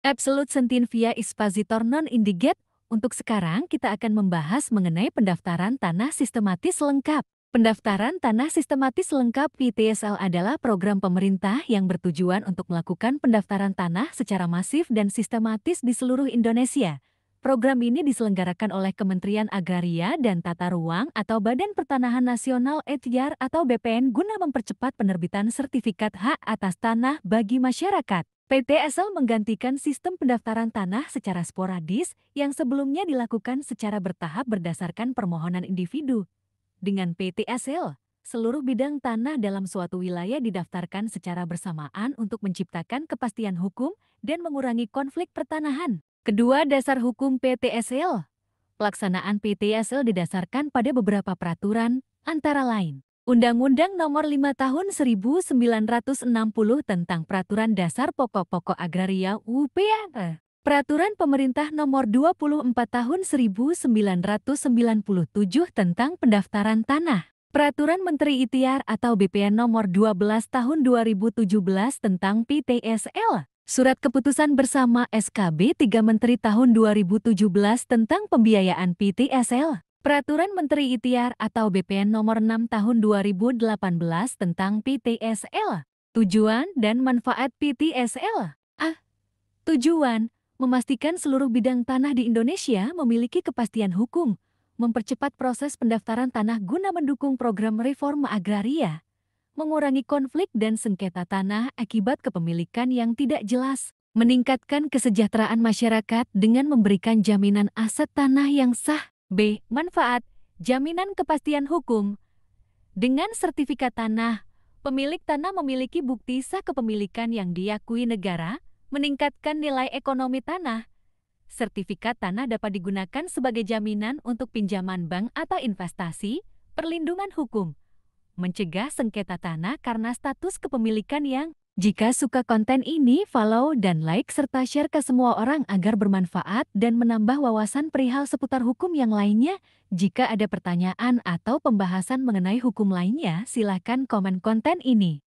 Absolute Sentinvia Expositor Non Indiget. Untuk sekarang kita akan membahas mengenai pendaftaran tanah sistematis lengkap. Pendaftaran tanah sistematis lengkap (PTSL) adalah program pemerintah yang bertujuan untuk melakukan pendaftaran tanah secara masif dan sistematis di seluruh Indonesia. Program ini diselenggarakan oleh Kementerian Agraria dan Tata Ruang atau Badan Pertanahan Nasional (ETYAR) atau BPN guna mempercepat penerbitan sertifikat hak atas tanah bagi masyarakat. PTSL menggantikan sistem pendaftaran tanah secara sporadis yang sebelumnya dilakukan secara bertahap berdasarkan permohonan individu. Dengan PTSL, seluruh bidang tanah dalam suatu wilayah didaftarkan secara bersamaan untuk menciptakan kepastian hukum dan mengurangi konflik pertanahan. Kedua dasar hukum PTSL. Pelaksanaan PTSL didasarkan pada beberapa peraturan, antara lain Undang-Undang Nomor 5 Tahun 1960 tentang Peraturan Dasar Pokok-Pokok Agraria (UPAD). Peraturan Pemerintah Nomor 24 Tahun 1997 tentang Pendaftaran Tanah. Peraturan Menteri ITIAR atau BPN Nomor 12 Tahun 2017 tentang PTSL. Surat Keputusan Bersama SKB 3 Menteri Tahun 2017 tentang Pembiayaan PTSL. Peraturan Menteri ITIAR atau BPN Nomor 6 Tahun 2018 tentang PTSL. Tujuan dan manfaat PTSL. Tujuan memastikan seluruh bidang tanah di Indonesia memiliki kepastian hukum, mempercepat proses pendaftaran tanah guna mendukung program reforma agraria, mengurangi konflik dan sengketa tanah akibat kepemilikan yang tidak jelas, meningkatkan kesejahteraan masyarakat dengan memberikan jaminan aset tanah yang sah. B. Manfaat, jaminan kepastian hukum. Dengan sertifikat tanah, pemilik tanah memiliki bukti sah kepemilikan yang diakui negara, meningkatkan nilai ekonomi tanah. Sertifikat tanah dapat digunakan sebagai jaminan untuk pinjaman bank atau investasi, perlindungan hukum, mencegah sengketa tanah karena status kepemilikan yang. Jika suka konten ini, follow dan like serta share ke semua orang agar bermanfaat dan menambah wawasan perihal seputar hukum yang lainnya. Jika ada pertanyaan atau pembahasan mengenai hukum lainnya, silakan komen konten ini.